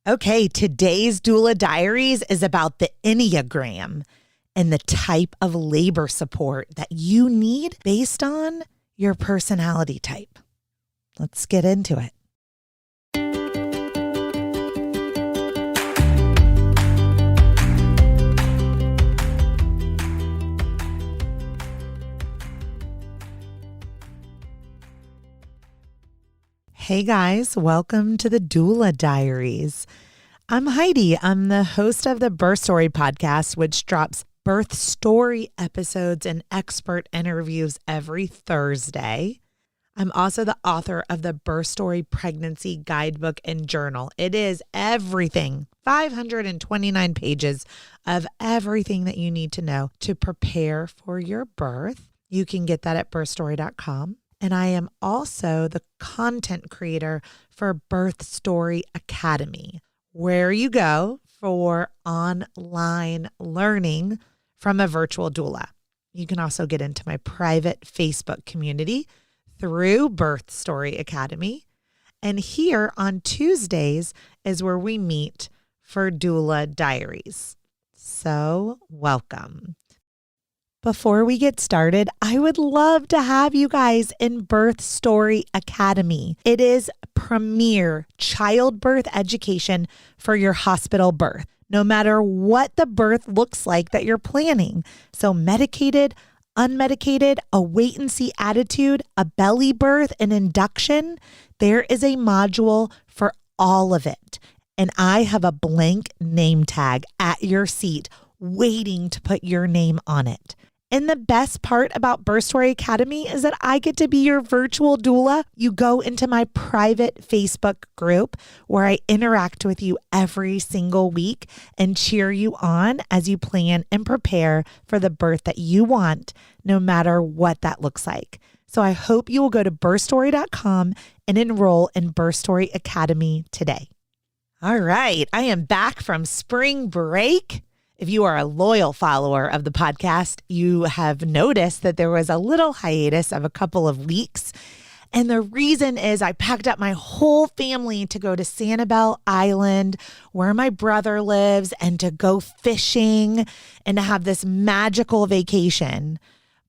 Okay, today's Doula Diaries is about the Enneagram and the type of labor support that you need based on your personality type. Let's get into it. Hey guys, welcome to the Doula Diaries. I'm Heidi. I'm the host of the Birth Story podcast, which drops birth story episodes and expert interviews every Thursday. I'm also the author of the Birth Story Pregnancy Guidebook and Journal. It is everything, 529 pages of everything that you need to know to prepare for your birth. You can get that at birthstory.com. And I am also the content creator for Birth Story Academy, where you go for online learning from a virtual doula. You can also get into my private Facebook community through Birth Story Academy. And here on Tuesdays is where we meet for Doula Diaries. So welcome. Before we get started, I would love to have you guys in Birth Story Academy. It is premier childbirth education for your hospital birth, no matter what the birth looks like that you're planning. So medicated, unmedicated, a wait and see attitude, a belly birth, an induction, there is a module for all of it. And I have a blank name tag at your seat waiting to put your name on it. And the best part about Birth Story Academy is that I get to be your virtual doula. You go into my private Facebook group where I interact with you every single week and cheer you on as you plan and prepare for the birth that you want, no matter what that looks like. So I hope you will go to birthstory.com and enroll in Birth Story Academy today. All right, I am back from spring break. If you are a loyal follower of the podcast, you have noticed that there was a little hiatus of a couple of weeks. And the reason is I packed up my whole family to go to Sanibel Island, where my brother lives, and to go fishing and to have this magical vacation.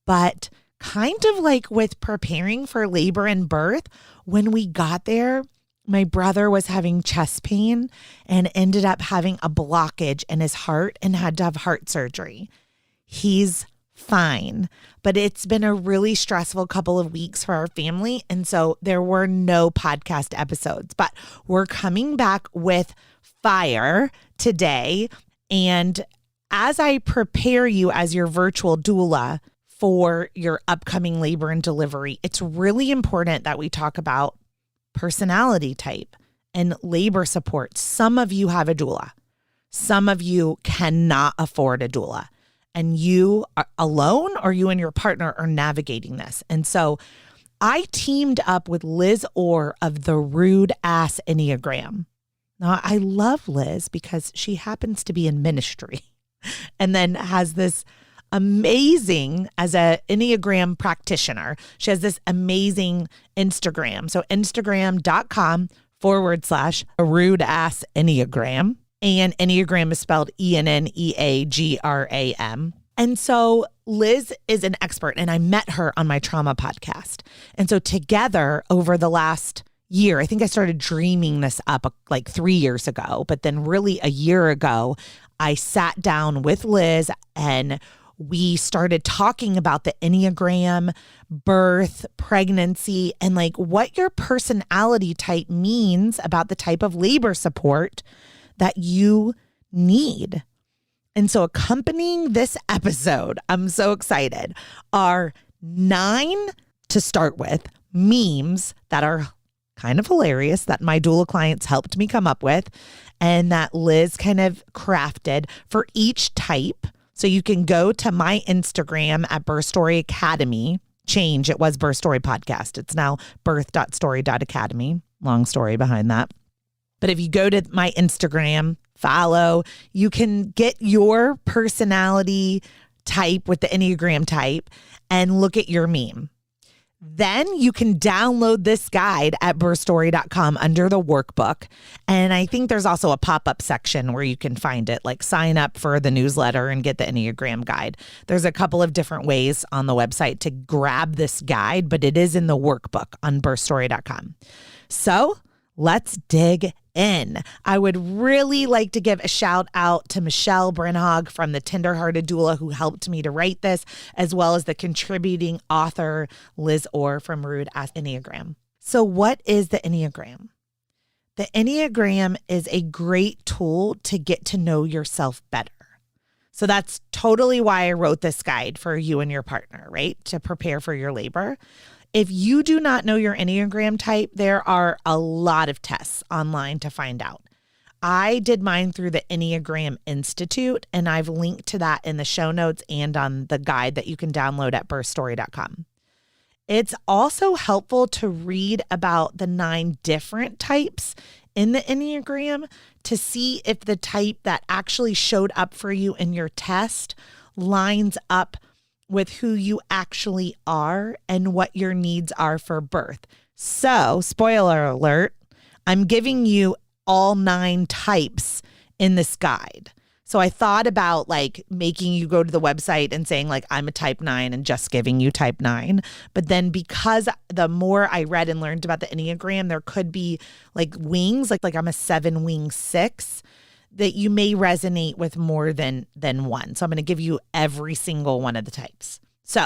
But kind of like with preparing for labor and birth, when we got there, my brother was having chest pain and ended up having a blockage in his heart and had to have heart surgery. He's fine, but it's been a really stressful couple of weeks for our family. And so there were no podcast episodes, but we're coming back with fire today. And as I prepare you as your virtual doula for your upcoming labor and delivery, it's really important that we talk about personality type and labor support. Some of you have a doula. Some of you cannot afford a doula. And you are alone, or you and your partner are navigating this. And so I teamed up with Liz Orr of the Rude Ass Enneagram. Now, I love Liz because she happens to be in ministry and then has this amazing, as a Enneagram practitioner, she has this amazing Instagram. So Instagram.com/rude ass Enneagram. And Enneagram is spelled Enneagram. And so Liz is an expert, and I met her on my trauma podcast. And so together over the last year, I think I started dreaming this up like 3 years ago, but then really a year ago, I sat down with Liz and we started talking about the Enneagram, birth, pregnancy, and like what your personality type means about the type of labor support that you need. And so accompanying this episode, I'm so excited, are 9 to start with memes that are kind of hilarious that my doula clients helped me come up with and that Liz kind of crafted for each type. So you can go to my Instagram at Birth Story Academy. Change. It was Birth Story Podcast. It's now birth.story.academy. Long story behind that. But if you go to my Instagram, follow, you can get your personality type with the Enneagram type and look at your meme. Then you can download this guide at birthstory.com under the workbook. And I think there's also a pop-up section where you can find it, like sign up for the newsletter and get the Enneagram guide. There's a couple of different ways on the website to grab this guide, but it is in the workbook on birthstory.com. So let's dig in. I would really like to give a shout out to Michelle Brenhog from the Tenderhearted Doula who helped me to write this, as well as the contributing author Liz Orr from Rude Ask Enneagram. So what is the Enneagram? The Enneagram is a great tool to get to know yourself better. So that's totally why I wrote this guide for you and your partner, right? To prepare for your labor. If you do not know your Enneagram type, there are a lot of tests online to find out. I did mine through the Enneagram Institute, and I've linked to that in the show notes and on the guide that you can download at birthstory.com. It's also helpful to read about the 9 different types in the Enneagram to see if the type that actually showed up for you in your test lines up with who you actually are and what your needs are for birth. So, spoiler alert, I'm giving you all 9 types in this guide. So I thought about like making you go to the website and saying like, I'm a type 9 and just giving you type 9. But then because the more I read and learned about the Enneagram, there could be like wings, like I'm a 7-wing 6. That you may resonate with more than one. So I'm going to give you every single one of the types. So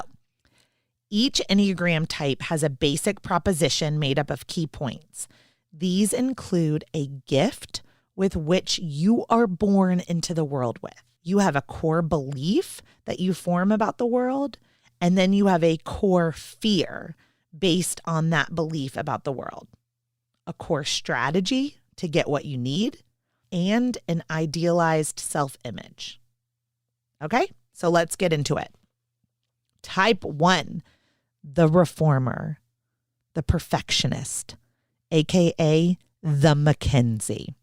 each Enneagram type has a basic proposition made up of key points. These include a gift with which you are born into the world with. You have a core belief that you form about the world, and then you have a core fear based on that belief about the world. A core strategy to get what you need, and an idealized self-image. Okay, so let's get into it. Type 1, the reformer, the perfectionist, aka the Mackenzie.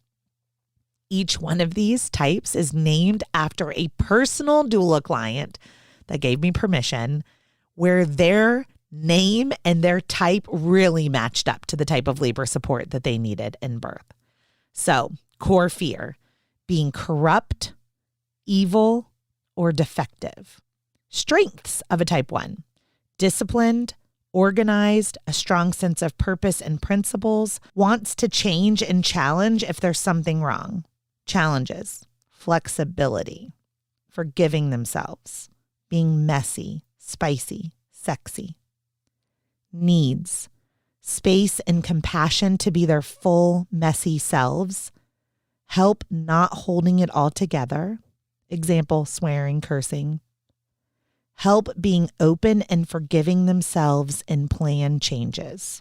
Each one of these types is named after a personal doula client that gave me permission, where their name and their type really matched up to the type of labor support that they needed in birth. So, core fear, being corrupt, evil, or defective. Strengths of a type 1, disciplined, organized, a strong sense of purpose and principles, wants to change and challenge if there's something wrong. Challenges, flexibility, forgiving themselves, being messy, spicy, sexy. Needs, space and compassion to be their full, messy selves. Help not holding it all together. Example, swearing, cursing. Help being open and forgiving themselves in plan changes.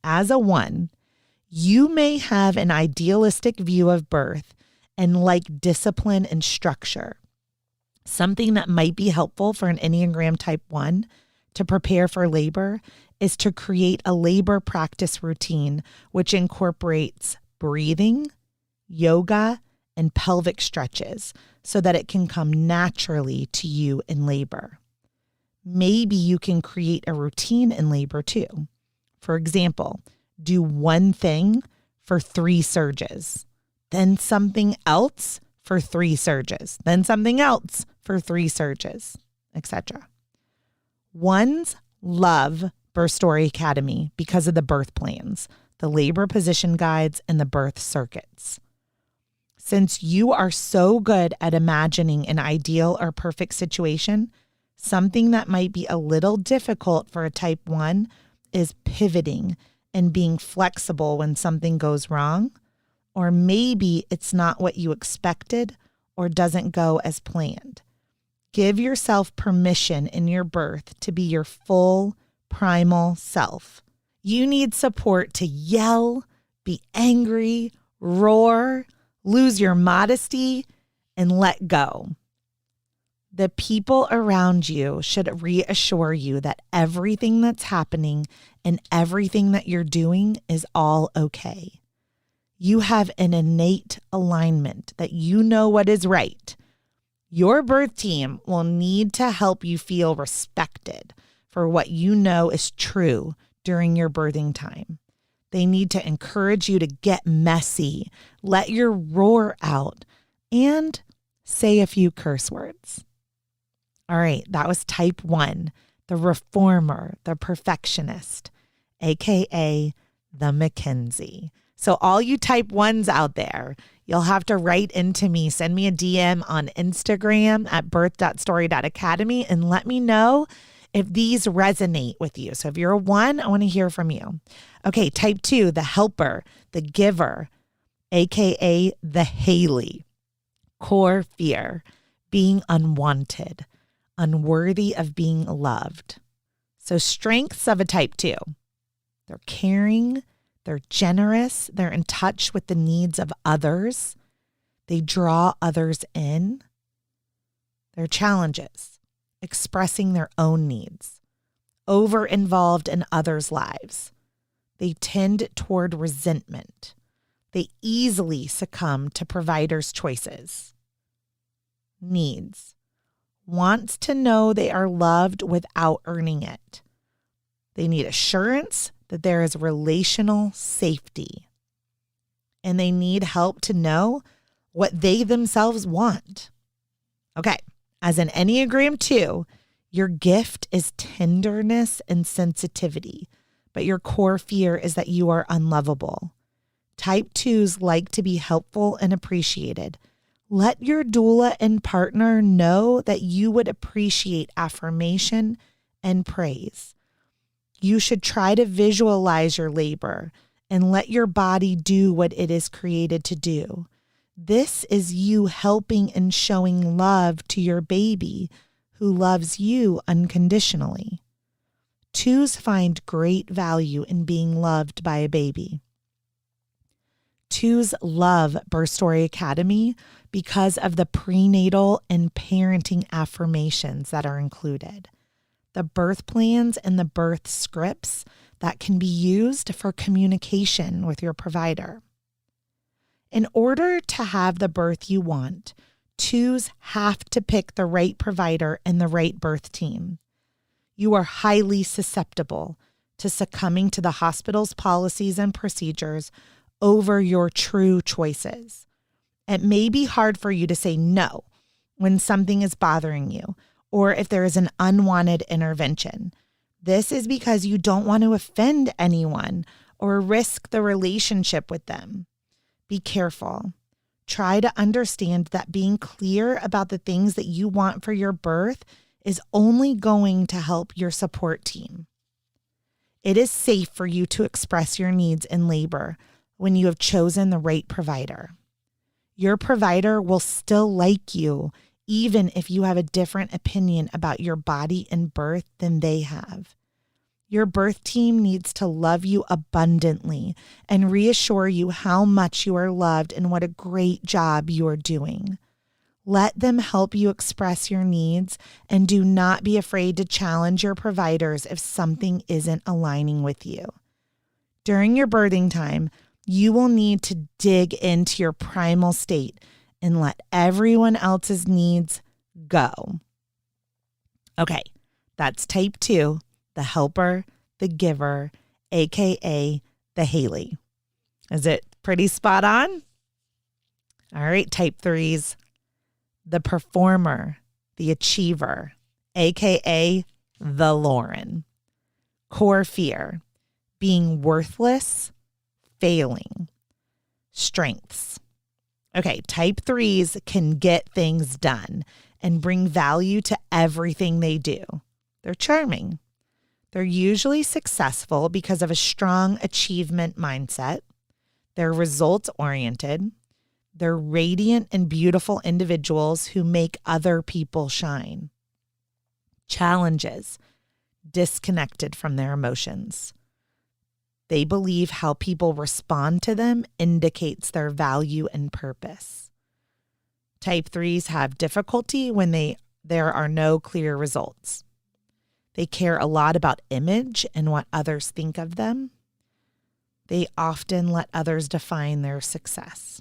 As a 1, you may have an idealistic view of birth and like discipline and structure. Something that might be helpful for an Enneagram type 1 to prepare for labor is to create a labor practice routine which incorporates breathing, yoga, and pelvic stretches so that it can come naturally to you in labor. Maybe you can create a routine in labor too. For example, do one thing for 3 surges, then something else for 3 surges, then something else for 3 surges, etc. 1s love Birth Story Academy because of the birth plans, the labor position guides, and the birth circuits. Since you are so good at imagining an ideal or perfect situation, something that might be a little difficult for a type 1 is pivoting and being flexible when something goes wrong, or maybe it's not what you expected or doesn't go as planned. Give yourself permission in your birth to be your full primal self. You need support to yell, be angry, roar, lose your modesty, and let go. The people around you should reassure you that everything that's happening and everything that you're doing is all okay. You have an innate alignment that you know what is right. Your birth team will need to help you feel respected for what you know is true during your birthing time. They need to encourage you to get messy, let your roar out, and say a few curse words. All right, that was type 1, the reformer, the perfectionist, aka the Mackenzie. So all you type 1s out there, you'll have to write into me, send me a DM on Instagram at birth.story.academy and let me know if these resonate with you. So if you're a 1, I want to hear from you. Okay, type 2, the helper, the giver, aka the Haley. Core fear, being unwanted, unworthy of being loved. So strengths of a type 2, they're caring, they're generous, they're in touch with the needs of others, they draw others in. Their challenges, expressing their own needs, over-involved in others' lives. They tend toward resentment. They easily succumb to providers' choices. Needs, wants to know they are loved without earning it. They need assurance that there is relational safety. And they need help to know what they themselves want. Okay, as an Enneagram 2, your gift is tenderness and sensitivity, but your core fear is that you are unlovable. Type 2s like to be helpful and appreciated. Let your doula and partner know that you would appreciate affirmation and praise. You should try to visualize your labor and let your body do what it is created to do. This is you helping and showing love to your baby who loves you unconditionally. 2s find great value in being loved by a baby. 2s love Birth Story Academy because of the prenatal and parenting affirmations that are included, the birth plans and the birth scripts that can be used for communication with your provider. In order to have the birth you want, 2s have to pick the right provider and the right birth team. You are highly susceptible to succumbing to the hospital's policies and procedures over your true choices. It may be hard for you to say no when something is bothering you or if there is an unwanted intervention. This is because you don't want to offend anyone or risk the relationship with them. Be careful. Try to understand that being clear about the things that you want for your birth is only going to help your support team. It is safe for you to express your needs in labor when you have chosen the right provider. Your provider will still like you, even if you have a different opinion about your body and birth than they have. Your birth team needs to love you abundantly and reassure you how much you are loved and what a great job you are doing. Let them help you express your needs and do not be afraid to challenge your providers if something isn't aligning with you. During your birthing time, you will need to dig into your primal state and let everyone else's needs go. Okay, that's type 2, the helper, the giver, aka the Haley. Is it pretty spot on? All right, type 3s, the performer, the achiever, aka the Lauren. Core fear, being worthless, failing. Strengths. Okay, type 3s can get things done and bring value to everything they do. They're charming. They're usually successful because of a strong achievement mindset. They're results-oriented. They're radiant and beautiful individuals who make other people shine. Challenges, disconnected from their emotions. They believe how people respond to them indicates their value and purpose. Type 3s have difficulty when there are no clear results. They care a lot about image and what others think of them. They often let others define their success.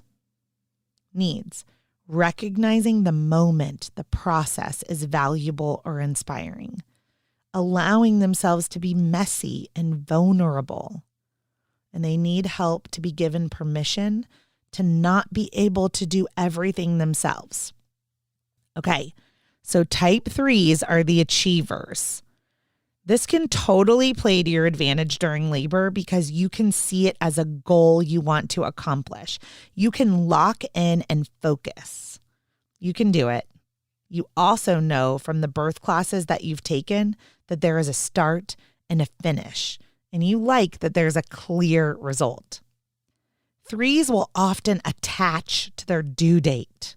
Needs, recognizing the moment, the process is valuable or inspiring. allowing themselves to be messy and vulnerable. And they need help to be given permission to not be able to do everything themselves. Okay, so type 3s are the achievers. This can totally play to your advantage during labor because you can see it as a goal you want to accomplish. You can lock in and focus. You can do it. You also know from the birth classes that you've taken that there is a start and a finish, and you like that there's a clear result. 3s will often attach to their due date.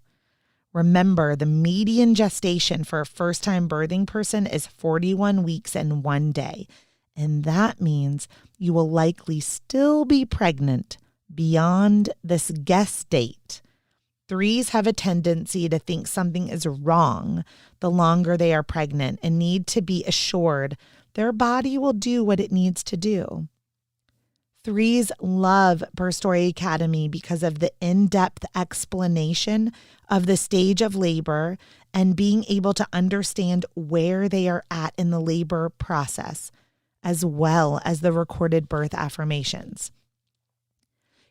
Remember, the median gestation for a first-time birthing person is 41 weeks and 1 day, and that means you will likely still be pregnant beyond this guess date. 3s have a tendency to think something is wrong the longer they are pregnant and need to be assured their body will do what it needs to do. 3s love Birth Story Academy because of the in-depth explanation of the stage of labor and being able to understand where they are at in the labor process, as well as the recorded birth affirmations.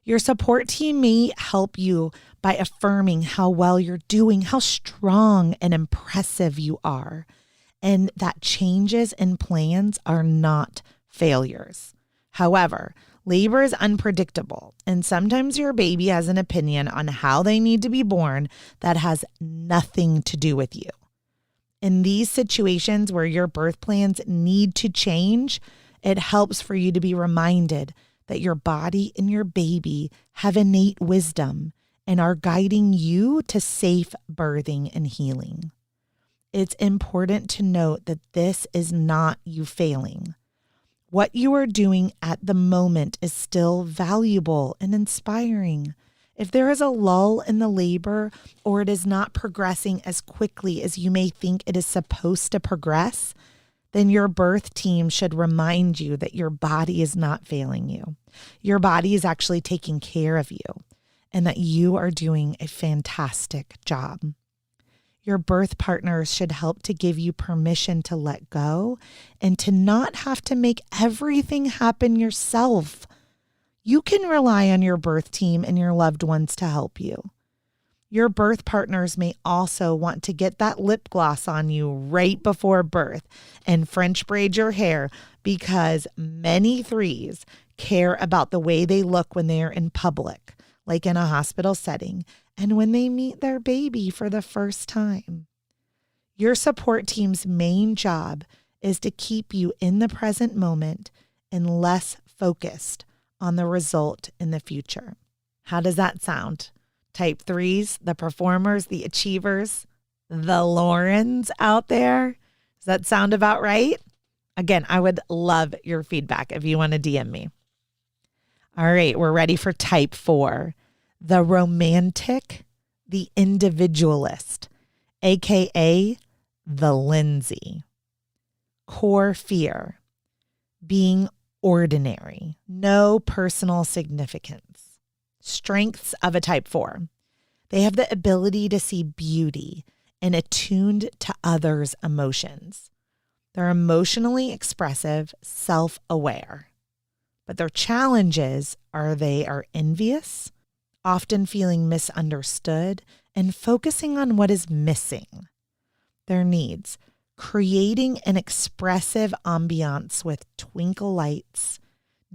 Your support team may help you by affirming how well you're doing, how strong and impressive you are, and that changes in plans are not failures. However, labor is unpredictable, and sometimes your baby has an opinion on how they need to be born that has nothing to do with you. In these situations where your birth plans need to change, it helps for you to be reminded that your body and your baby have innate wisdom and are guiding you to safe birthing and healing. It's important to note that this is not you failing. What you are doing at the moment is still valuable and inspiring. If there is a lull in the labor or it is not progressing as quickly as you may think it is supposed to progress, then your birth team should remind you that your body is not failing you. Your body is actually taking care of you and that you are doing a fantastic job. Your birth partners should help to give you permission to let go and to not have to make everything happen yourself. You can rely on your birth team and your loved ones to help you. Your birth partners may also want to get that lip gloss on you right before birth and French braid your hair because many 3s care about the way they look when they are in public, like in a hospital setting, and when they meet their baby for the first time. Your support team's main job is to keep you in the present moment and less focused on the result in the future. How does that sound? Type 3s, the performers, the achievers, the Laurens out there. Does that sound about right? Again, I would love your feedback if you want to DM me. All right, we're ready for type 4. The romantic, the individualist, aka the Lindsay. Core fear, being ordinary, no personal significance. Strengths of a type 4. They have the ability to see beauty and attuned to others' emotions. They're emotionally expressive, self-aware. But their challenges are they are envious, often feeling misunderstood, and focusing on what is missing. Their needs, creating an expressive ambiance with twinkle lights,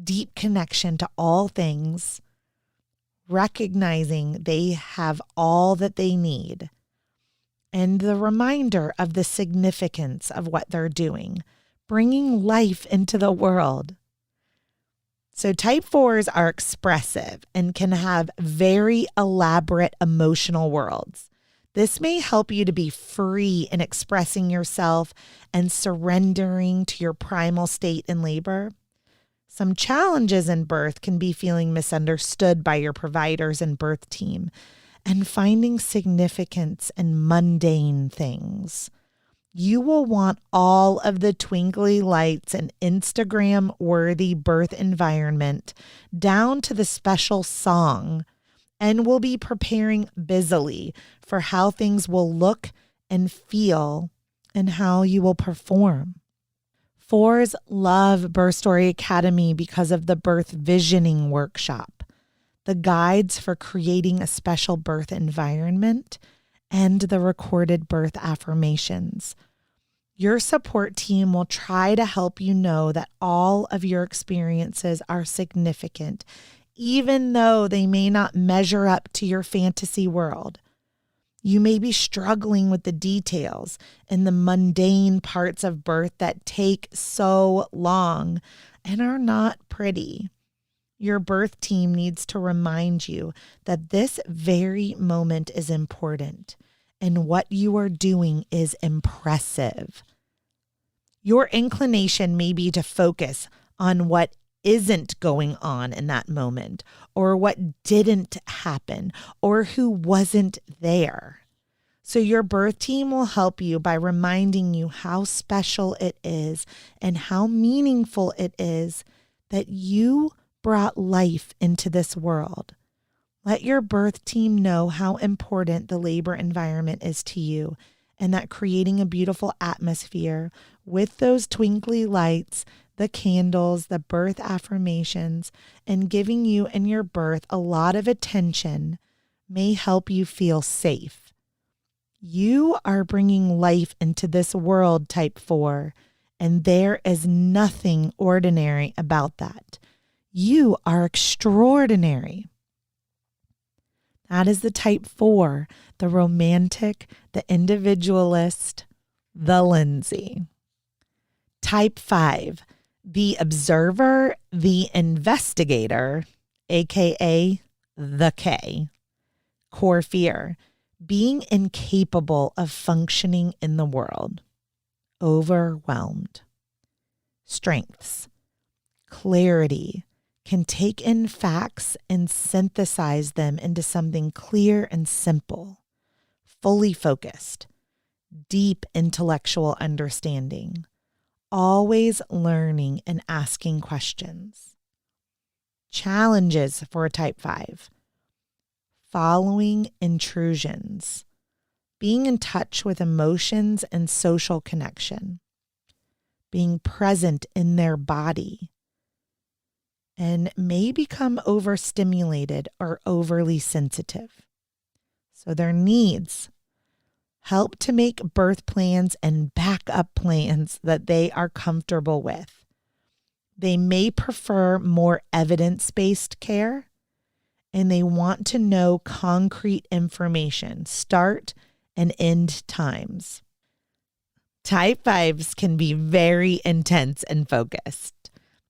deep connection to all things, recognizing they have all that they need, and the reminder of the significance of what they're doing, bringing life into the world. So type 4s are expressive and can have very elaborate emotional worlds. This may help you to be free in expressing yourself and surrendering to your primal state in labor. Some challenges in birth can be feeling misunderstood by your providers and birth team and finding significance in mundane things. You will want all of the twinkly lights and Instagram-worthy birth environment down to the special song, and will be preparing busily for how things will look and feel and how you will perform. 4s love Birth Story Academy because of the birth visioning workshop, the guides for creating a special birth environment, and the recorded birth affirmations. Your support team will try to help you know that all of your experiences are significant, even though they may not measure up to your fantasy world. You may be struggling with the details and the mundane parts of birth that take so long and are not pretty. Your birth team needs to remind you that this very moment is important and what you are doing is impressive. Your inclination may be to focus on what isn't going on in that moment, or what didn't happen, or who wasn't there. So your birth team will help you by reminding you how special it is and how meaningful it is that you brought life into this world. Let your birth team know how important the labor environment is to you, and that creating a beautiful atmosphere with those twinkly lights, the candles, the birth affirmations, and giving you and your birth a lot of attention may help you feel safe. You are bringing life into this world, type 4, and there is nothing ordinary about that. You are extraordinary. That is the type 4, the romantic, the individualist, the Lindsay. Type 5, the observer, the investigator, aka the K. Core fear, being incapable of functioning in the world. Overwhelmed. Strengths, clarity, can take in facts and synthesize them into something clear and simple. Fully focused, deep intellectual understanding, always learning and asking questions. Challenges for a type 5. Following intrusions, being in touch with emotions and social connection, being present in their body, and may become overstimulated or overly sensitive. So their needs: help to make birth plans and backup plans that they are comfortable with. They may prefer more evidence-based care, and they want to know concrete information, start and end times. Type 5s can be very intense and focused.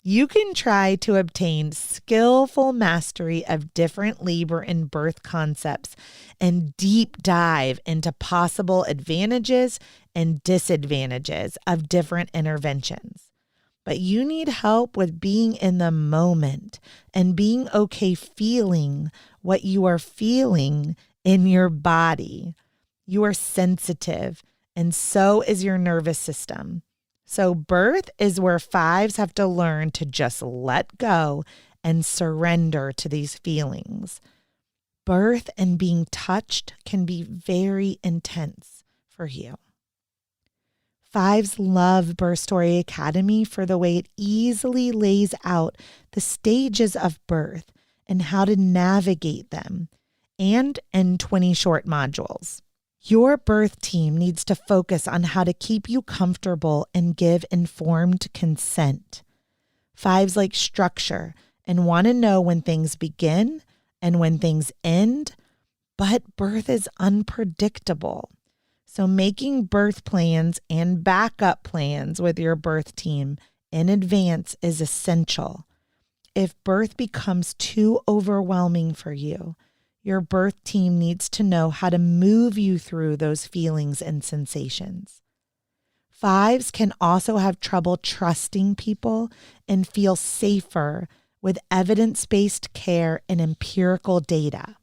You can try to obtain skillful mastery of different labor and birth concepts and deep dive into possible advantages and disadvantages of different interventions. But you need help with being in the moment and being okay feeling what you are feeling in your body. You are sensitive, and so is your nervous system. So birth is where 5s have to learn to just let go and surrender to these feelings. Birth and being touched can be very intense for you. 5s love Birth Story Academy for the way it easily lays out the stages of birth and how to navigate them, and in 20 short modules. Your birth team needs to focus on how to keep you comfortable and give informed consent. 5s like structure and want to know when things begin and when things end, but birth is unpredictable. So making birth plans and backup plans with your birth team in advance is essential. If birth becomes too overwhelming for you, your birth team needs to know how to move you through those feelings and sensations. 5s can also have trouble trusting people and feel safer with evidence-based care and empirical data.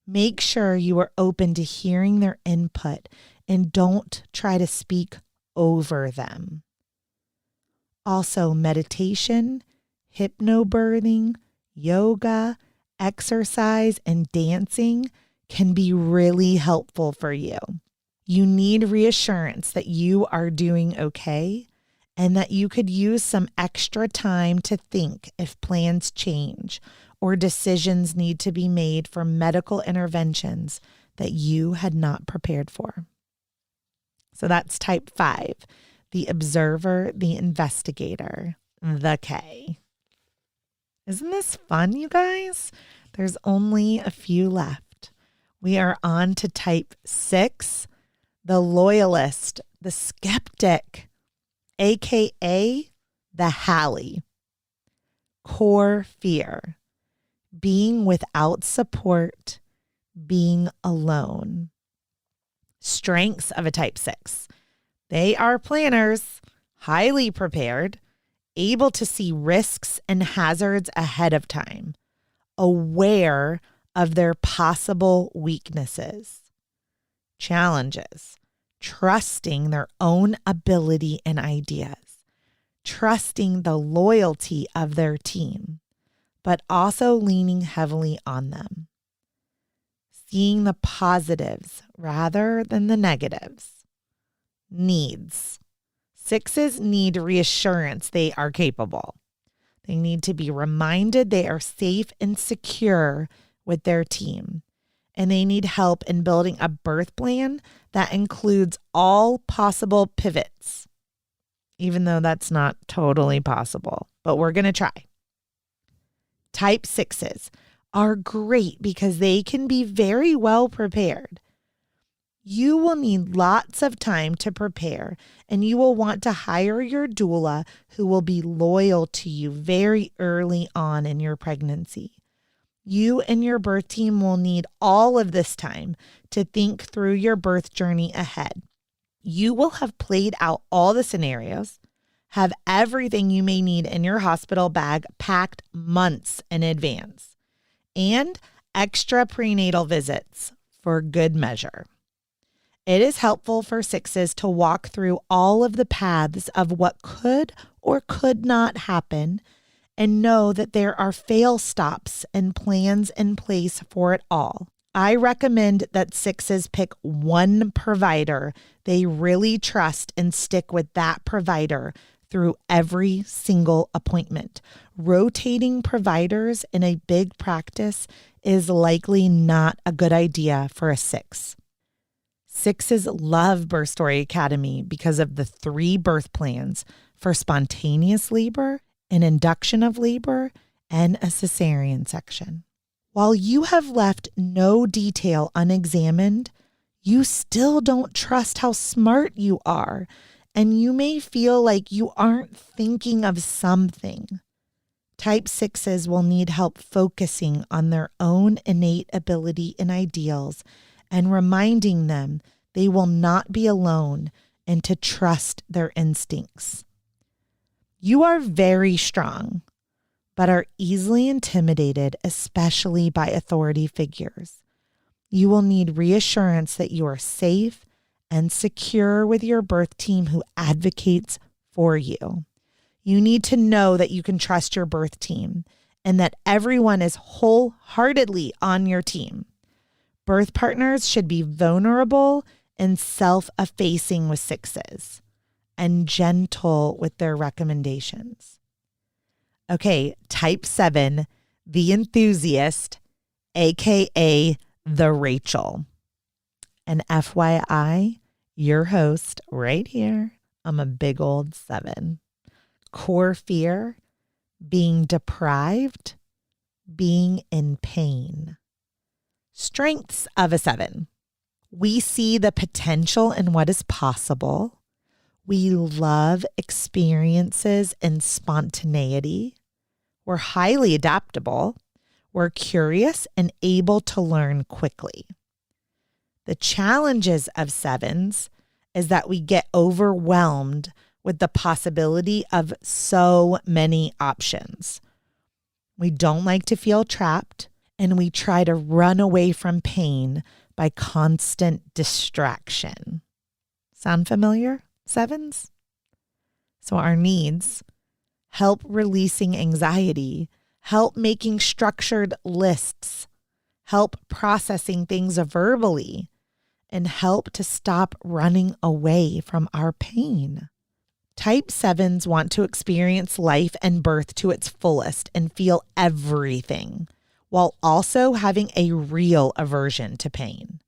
Make sure you are open to hearing their input and don't try to speak over them. Also, meditation, hypnobirthing, yoga, exercise, and dancing can be really helpful for you. You need reassurance that you are doing okay and that you could use some extra time to think if plans change or decisions need to be made for medical interventions that you had not prepared for. So that's type 5, the observer, the investigator, the K. Isn't this fun, you guys? There's only a few left. We are on to type 6, the loyalist, the skeptic, aka the Hallie. Core fear, being without support, being alone. Strengths of a type 6. They are planners, highly prepared, able to see risks and hazards ahead of time, aware of their possible weaknesses. Challenges, trusting their own ability and ideas, trusting the loyalty of their team, but also leaning heavily on them. Seeing the positives rather than the negatives. Needs. 6s need reassurance they are capable. They need to be reminded they are safe and secure with their team. And they need help in building a birth plan that includes all possible pivots, even though that's not totally possible, but we're going to try. Type 6s are great because they can be very well prepared. You will need lots of time to prepare, and you will want to hire your doula who will be loyal to you very early on in your pregnancy. You and your birth team will need all of this time to think through your birth journey ahead. You will have played out all the scenarios, have everything you may need in your hospital bag packed months in advance, and extra prenatal visits for good measure. It is helpful for 6s to walk through all of the paths of what could or could not happen and know that there are fail stops and plans in place for it all. I recommend that 6s pick one provider they really trust and stick with that provider through every single appointment. Rotating providers in a big practice is likely not a good idea for a 6. 6s love Birth Story Academy because of the 3 birth plans for spontaneous labor, an induction of labor, and a cesarean section. While you have left no detail unexamined, you still don't trust how smart you are, and you may feel like you aren't thinking of something. Type 6s will need help focusing on their own innate ability and ideals and reminding them they will not be alone and to trust their instincts. You are very strong, but are easily intimidated, especially by authority figures. You will need reassurance that you are safe and secure with your birth team who advocates for you. You need to know that you can trust your birth team and that everyone is wholeheartedly on your team. Birth partners should be vulnerable and self-effacing with 6s and gentle with their recommendations. Okay, type 7, the enthusiast, aka the Rachel. And FYI, your host right here, I'm a big old 7. Core fear, being deprived, being in pain. Strengths of a 7. We see the potential in what is possible. We love experiences and spontaneity. We're highly adaptable. We're curious and able to learn quickly. The challenges of 7s is that we get overwhelmed with the possibility of so many options. We don't like to feel trapped, and we try to run away from pain by constant distraction. Sound familiar, 7s? So our needs: help releasing anxiety, help making structured lists, help processing things verbally, and help to stop running away from our pain. Type 7s want to experience life and birth to its fullest and feel everything, while also having a real aversion to pain.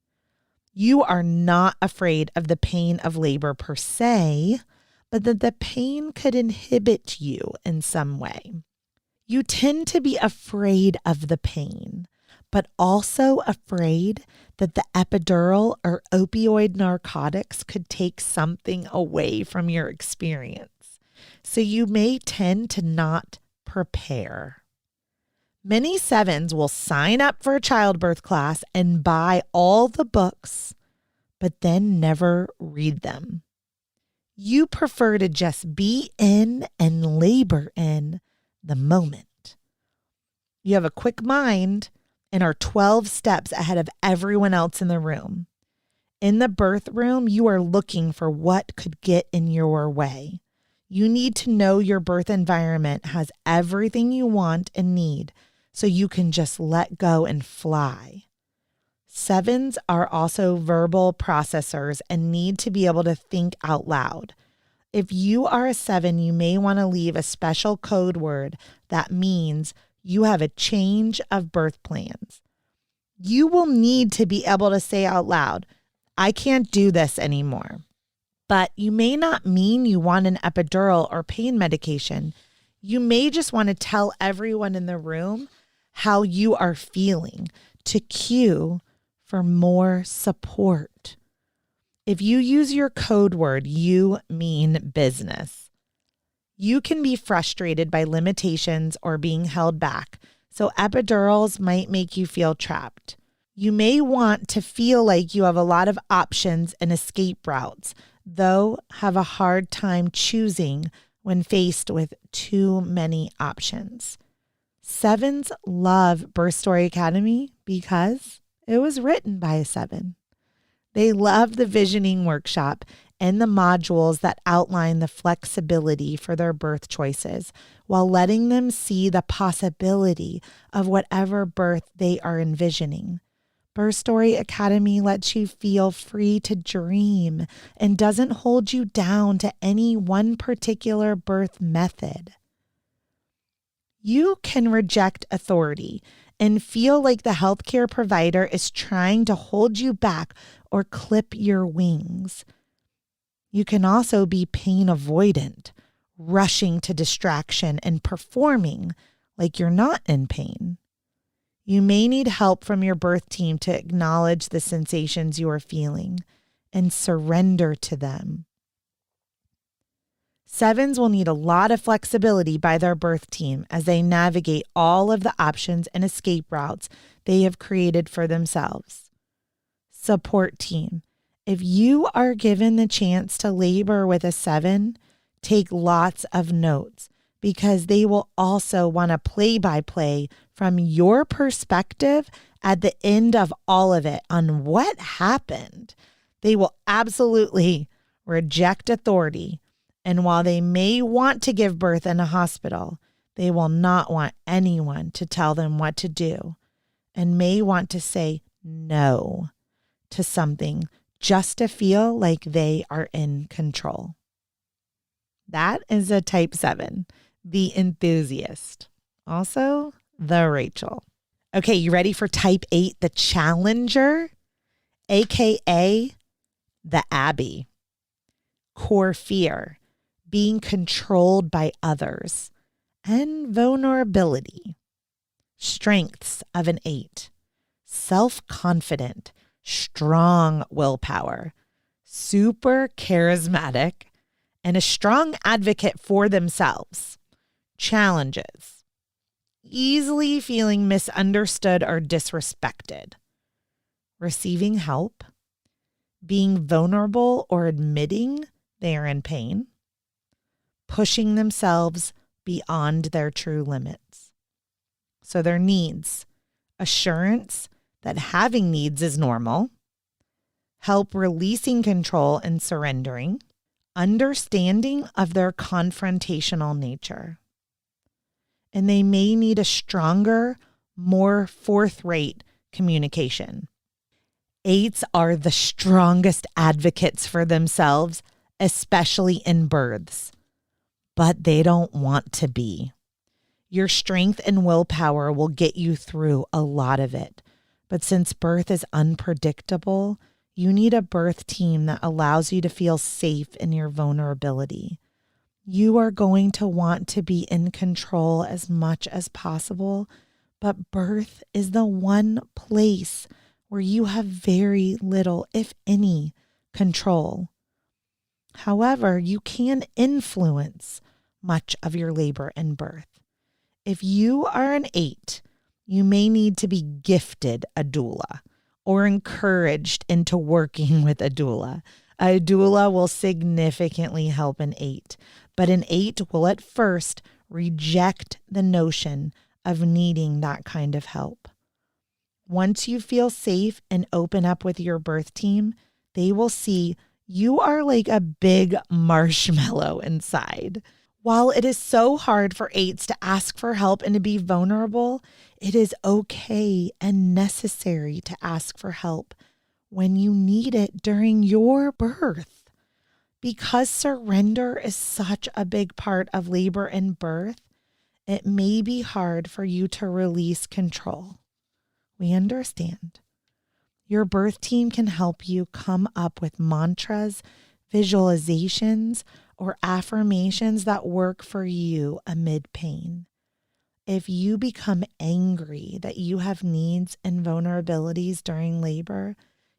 You are not afraid of the pain of labor per se, but that the pain could inhibit you in some way. You tend to be afraid of the pain, but also afraid that the epidural or opioid narcotics could take something away from your experience. So you may tend to not prepare. Many 7s will sign up for a childbirth class and buy all the books, but then never read them. You prefer to just be in and labor in the moment. You have a quick mind and are 12 steps ahead of everyone else in the room. In the birth room, you are looking for what could get in your way. You need to know your birth environment has everything you want and need so you can just let go and fly. 7s are also verbal processors and need to be able to think out loud. If you are a 7, you may want to leave a special code word that means you have a change of birth plans. You will need to be able to say out loud, I can't do this anymore. But you may not mean you want an epidural or pain medication. You may just want to tell everyone in the room how you are feeling to cue for more support. If you use your code word, you mean business. You can be frustrated by limitations or being held back, so epidurals might make you feel trapped. You may want to feel like you have a lot of options and escape routes, though have a hard time choosing when faced with too many options. 7s love Birth Story Academy because it was written by a 7. They love the visioning workshop and the modules that outline the flexibility for their birth choices while letting them see the possibility of whatever birth they are envisioning. Birth Story Academy lets you feel free to dream and doesn't hold you down to any one particular birth method. You can reject authority and feel like the healthcare provider is trying to hold you back or clip your wings. You can also be pain avoidant, rushing to distraction and performing like you're not in pain. You may need help from your birth team to acknowledge the sensations you are feeling and surrender to them. 7s will need a lot of flexibility by their birth team as they navigate all of the options and escape routes they have created for themselves. Support team. If you are given the chance to labor with a 7, take lots of notes because they will also want a play-by-play from your perspective at the end of all of it on what happened. They will absolutely reject authority. And while they may want to give birth in a hospital, they will not want anyone to tell them what to do and may want to say no to something just to feel like they are in control. That is a type 7, the enthusiast. Also, the Rachel. Okay, you ready for type 8, the challenger, aka the Abbey? Core fear, being controlled by others, and vulnerability. Strengths of an 8, self-confident, strong willpower, super charismatic, and a strong advocate for themselves. Challenges, easily feeling misunderstood or disrespected, receiving help, being vulnerable or admitting they are in pain, pushing themselves beyond their true limits. So their needs, assurance that having needs is normal, help releasing control and surrendering, understanding of their confrontational nature. And they may need a stronger, more forthright communication. 8s are the strongest advocates for themselves, especially in births. but they don't want to be. Your strength and willpower will get you through a lot of it. But since birth is unpredictable, you need a birth team that allows you to feel safe in your vulnerability. You are going to want to be in control as much as possible, but birth is the one place where you have very little, if any, control. However, you can influence much of your labor and birth. If you are an 8, you may need to be gifted a doula or encouraged into working with a doula. A doula will significantly help an 8, but an 8 will at first reject the notion of needing that kind of help. Once you feel safe and open up with your birth team, they will see you are like a big marshmallow inside. While it is so hard for 8s to ask for help and to be vulnerable, it is okay and necessary to ask for help when you need it during your birth. Because surrender is such a big part of labor and birth, it may be hard for you to release control. We understand. Your birth team can help you come up with mantras, visualizations, or affirmations that work for you amid pain. If you become angry that you have needs and vulnerabilities during labor,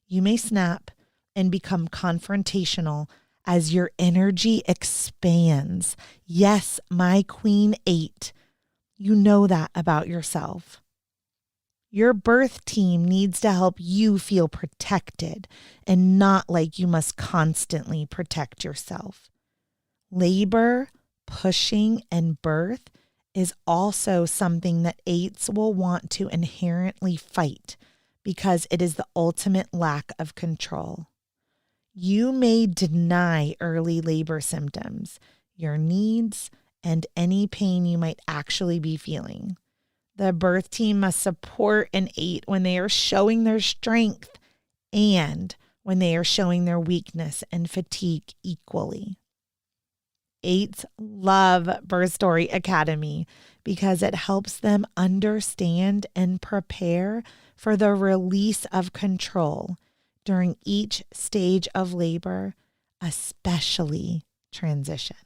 you may snap and become confrontational as your energy expands. Yes, my Queen 8, you know that about yourself. Your birth team needs to help you feel protected and not like you must constantly protect yourself. Labor, pushing, and birth is also something that 8s will want to inherently fight because it is the ultimate lack of control. You may deny early labor symptoms, your needs, and any pain you might actually be feeling. The birth team must support an 8 when they are showing their strength and when they are showing their weakness and fatigue equally. 8s love Birth Story Academy because it helps them understand and prepare for the release of control during each stage of labor, especially transition.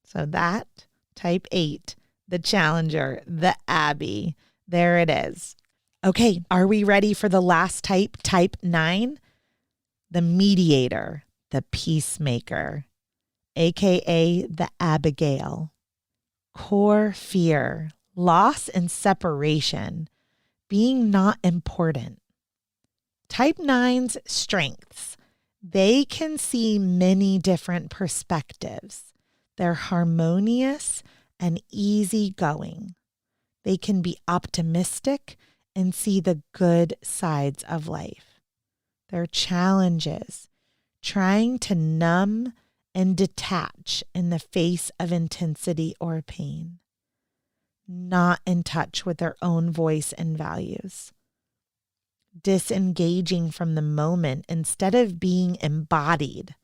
So that, type 8, the challenger, the Abbey, there it is. Okay, are we ready for the last type, type 9? The mediator, the peacemaker, aka the Abigail. Core fear, loss and separation, being not important. Type 9's strengths. They can see many different perspectives. They're harmonious and easygoing. They can be optimistic and see the good sides of life. Their challenges, trying to numb and detach in the face of intensity or pain, not in touch with their own voice and values, disengaging from the moment instead of being embodied.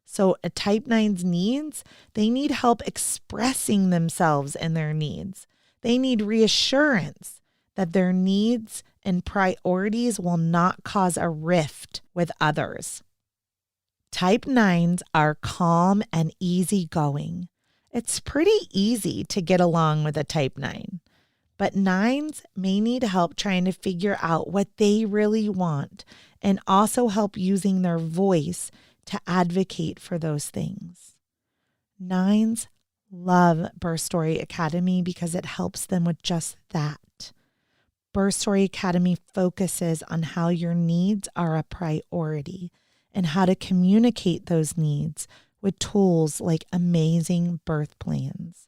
So a type 9's needs, they need help expressing themselves and their needs. They need reassurance that their needs and priorities will not cause a rift with others. Type 9s are calm and easygoing. It's pretty easy to get along with a type 9, but 9s may need help trying to figure out what they really want and also help using their voice to advocate for those things. 9s love Birth Story Academy because it helps them with just that. Birth Story Academy focuses on how your needs are a priority and how to communicate those needs with tools like amazing birth plans.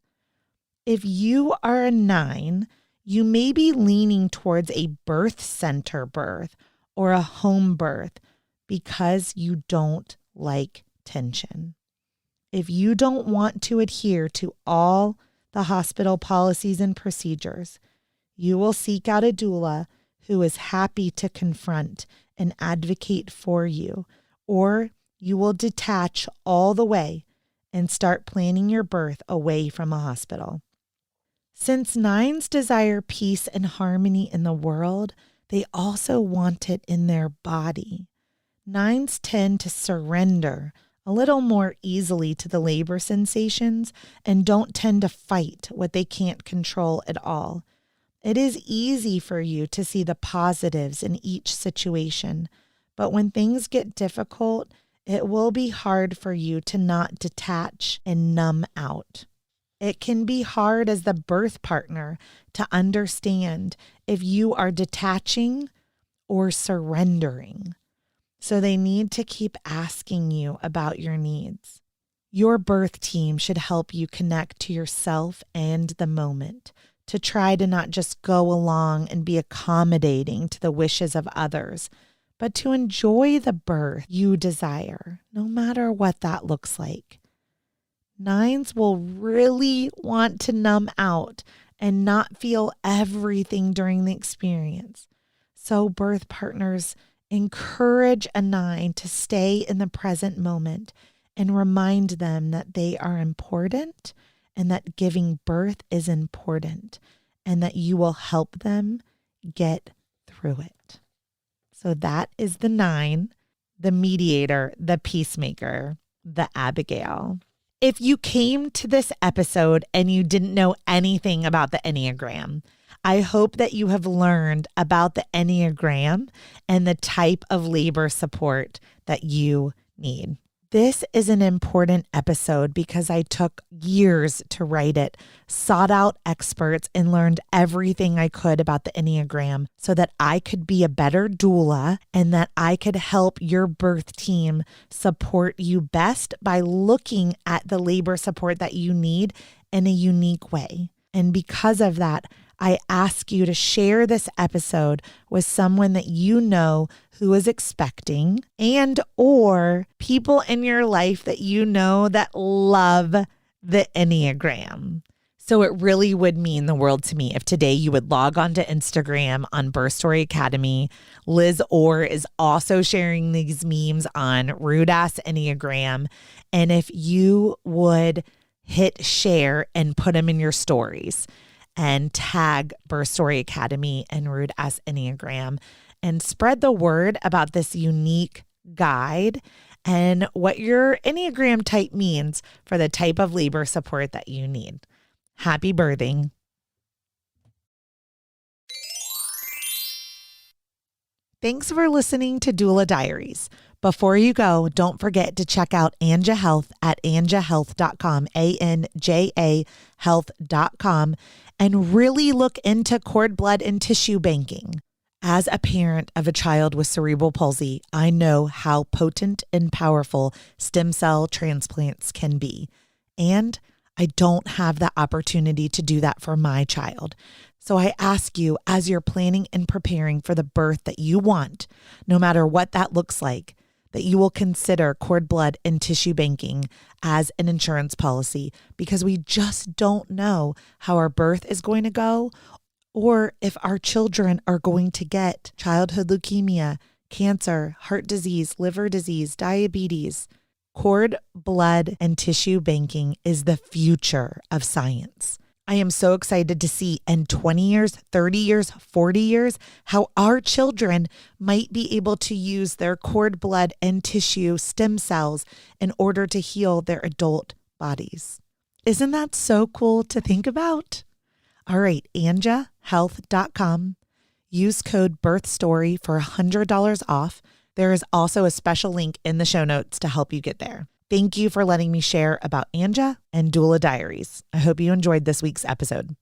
If you are a 9, you may be leaning towards a birth center birth or a home birth because you don't like tension. If you don't want to adhere to all the hospital policies and procedures, you will seek out a doula who is happy to confront and advocate for you, or you will detach all the way and start planning your birth away from a hospital. Since nines desire peace and harmony in the world, they also want it in their body. Nines tend to surrender a little more easily to the labor sensations and don't tend to fight what they can't control at all. It is easy for you to see the positives in each situation, but when things get difficult, it will be hard for you to not detach and numb out. It can be hard as the birth partner to understand if you are detaching or surrendering. So they need to keep asking you about your needs. Your birth team should help you connect to yourself and the moment, to try to not just go along and be accommodating to the wishes of others, but to enjoy the birth you desire, no matter what that looks like. Nines will really want to numb out and not feel everything during the experience. So birth partners, encourage a nine to stay in the present moment and remind them that they are important and that giving birth is important and that you will help them get through it. So that is the nine, the mediator, the peacemaker, the Abigail. If you came to this episode and you didn't know anything about the Enneagram, I hope that you have learned about the Enneagram and the type of labor support that you need. This is an important episode because I took years to write it, sought out experts, and learned everything I could about the Enneagram so that I could be a better doula and that I could help your birth team support you best by looking at the labor support that you need in a unique way. And because of that, I ask you to share this episode with someone that you know who is expecting and or people in your life that you know that love the Enneagram. So it really would mean the world to me if today you would log on to Instagram on Birth Story Academy. Liz Orr is also sharing these memes on Rude Ass Enneagram. And if you would hit share and put them in your stories and tag Birth Story Academy and Rude Ass Enneagram and spread the word about this unique guide and what your Enneagram type means for the type of labor support that you need. Happy birthing. Thanks for listening to Doula Diaries. Before you go, don't forget to check out Anja Health at anjahealth.com, ANJA health.com, and really look into cord blood and tissue banking. As a parent of a child with cerebral palsy, I know how potent and powerful stem cell transplants can be. And I don't have the opportunity to do that for my child. So I ask you, as you're planning and preparing for the birth that you want, no matter what that looks like, that you will consider cord blood and tissue banking as an insurance policy, because we just don't know how our birth is going to go or if our children are going to get childhood leukemia, cancer, heart disease, liver disease, diabetes. Cord blood and tissue banking is the future of science. I am so excited to see in 20 years, 30 years, 40 years, how our children might be able to use their cord blood and tissue stem cells in order to heal their adult bodies. Isn't that so cool to think about? All right, anjahealth.com. Use code BIRTHSTORY for $100 off. There is also a special link in the show notes to help you get there. Thank you for letting me share about Anja and Doula Diaries. I hope you enjoyed this week's episode.